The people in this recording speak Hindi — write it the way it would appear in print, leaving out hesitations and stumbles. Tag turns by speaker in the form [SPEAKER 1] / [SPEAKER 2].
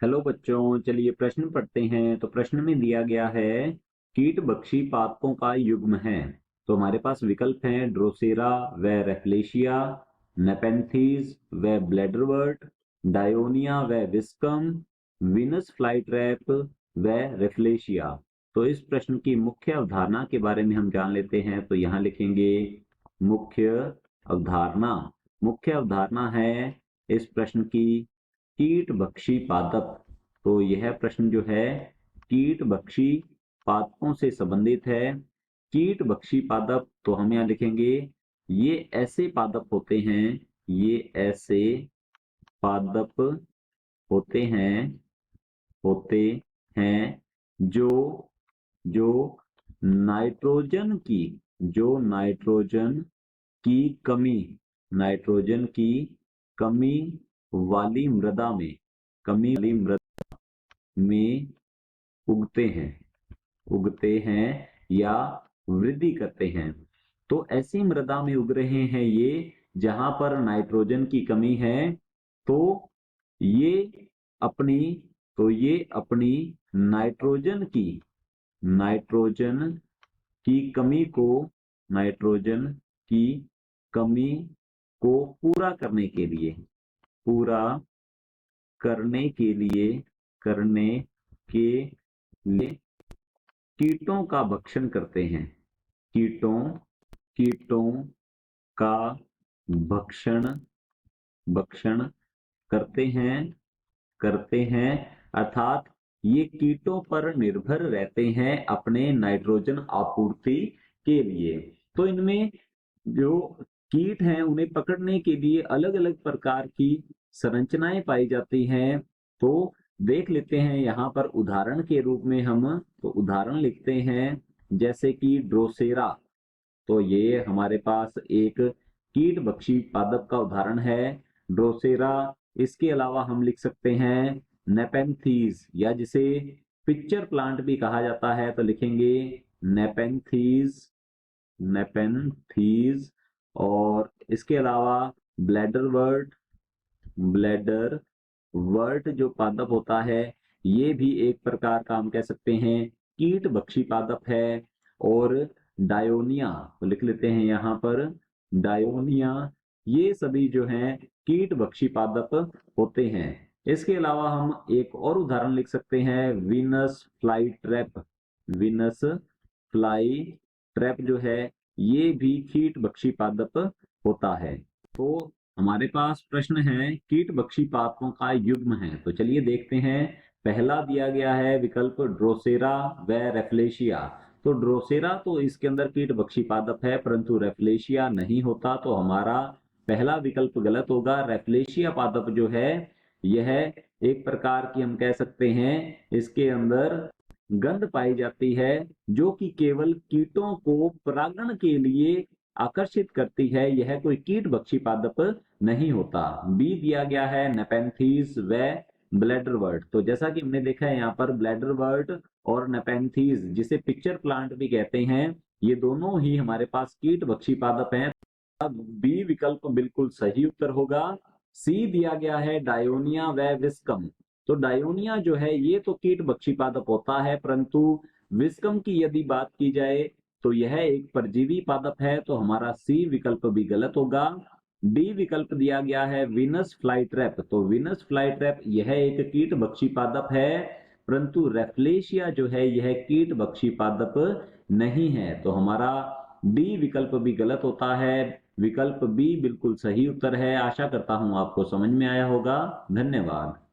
[SPEAKER 1] हेलो बच्चों, चलिए प्रश्न पढ़ते हैं। तो प्रश्न में दिया गया है कीट भक्षी पादपों का युग्म है। तो हमारे पास विकल्प हैं ड्रोसेरा व रेफलेशिया, नेपेंथीज व ब्लैडरवर्ट, डायोनिया व विस्कम, विनस फ्लाईट्रैप व रेफलेशिया। तो इस प्रश्न की मुख्य अवधारणा के बारे में हम जान लेते हैं। तो यहाँ लिखेंगे मुख्य अवधारणा। मुख्य अवधारणा है इस प्रश्न की कीट भक्षी पादप। तो यह प्रश्न जो है कीट भक्षी पादपों से संबंधित है। कीट भक्षी पादप तो हम यहाँ लिखेंगे ये ऐसे पादप होते हैं, ये ऐसे पादप होते हैं होते हैं जो जो नाइट्रोजन की जो नाइट्रोजन की कमी वाली मृदा में उगते हैं या वृद्धि करते हैं। तो ऐसी मृदा में उग रहे हैं ये जहां पर नाइट्रोजन की कमी है। तो ये अपनी ये अपनी नाइट्रोजन की नाइट्रोजन की कमी को नाइट्रोजन की कमी को पूरा करने के लिए कीटों का भक्षण करते हैं। कीटों कीटों का भक्षण भक्षण करते हैं अर्थात ये कीटों पर निर्भर रहते हैं अपने नाइट्रोजन आपूर्ति के लिए। तो इनमें जो कीट हैं उन्हें पकड़ने के लिए अलग अलग प्रकार की संरचनाएं पाई जाती हैं। तो देख लेते हैं यहाँ पर उदाहरण के रूप में हम तो उदाहरण लिखते हैं जैसे कि ड्रोसेरा। तो ये हमारे पास एक कीट भक्षी पादप का उदाहरण है, ड्रोसेरा। इसके अलावा हम लिख सकते हैं नेपेंथीज या जिसे पिक्चर प्लांट भी कहा जाता है। तो लिखेंगे नेपेंथीज नेपेंथीज और इसके अलावा ब्लैडरवर्ट ब्लैडरवर्ट जो पादप होता है ये भी एक प्रकार का हम कह सकते हैं कीट भक्षी पादप है। और डायोनिया तो लिख लेते हैं यहाँ पर डायोनिया, ये सभी जो हैं कीट भक्षी पादप होते हैं। इसके अलावा हम एक और उदाहरण लिख सकते हैं विनस फ्लाई ट्रैप जो है ये भी कीट भक्षी पादप होता है। तो हमारे पास प्रश्न है कीट भक्षी पादपों का युग्म है। तो चलिए देखते हैं। पहला दिया गया है विकल्प ड्रोसेरा व रेफलेशिया। तो ड्रोसेरा तो इसके अंदर कीट भक्षी पादप है परंतु रेफलेशिया नहीं होता। तो हमारा पहला विकल्प गलत होगा। रेफलेशिया पादप जो है यह एक प्रकार की हम कह सकते हैं इसके अंदर गंध पाई जाती है जो कि केवल कीटों को परागण के लिए आकर्षित करती है। यह कोई कीट भक्षी पादप नहीं होता। बी दिया गया है नेपेंथीज व ब्लैडरवर्ट। तो जैसा कि हमने देखा है यहाँ पर ब्लैडरवर्ट और नेपेंथीज जिसे पिक्चर प्लांट भी कहते हैं ये दोनों ही हमारे पास कीट भक्षी पादप हैं। अब बी विकल्प बिल्कुल सही उत्तर होगा। सी दिया गया है डायोनिया व विस्कम। तो डायोनिया जो है ये तो कीट भक्षी पादप होता है परंतु विस्कम की यदि बात की जाए तो यह एक परजीवी पादप है। तो हमारा सी विकल्प भी गलत होगा। डी विकल्प दिया गया है विनस फ्लाईट्रैप। तो विनस फ्लाईट्रैप यह एक कीट भक्षी पादप है परंतु रेफलेशिया जो है यह कीट भक्षी पादप नहीं है। तो हमारा डी विकल्प भी गलत होता है। विकल्प बी बिल्कुल सही उत्तर है। आशा करता हूं आपको समझ में आया होगा। धन्यवाद।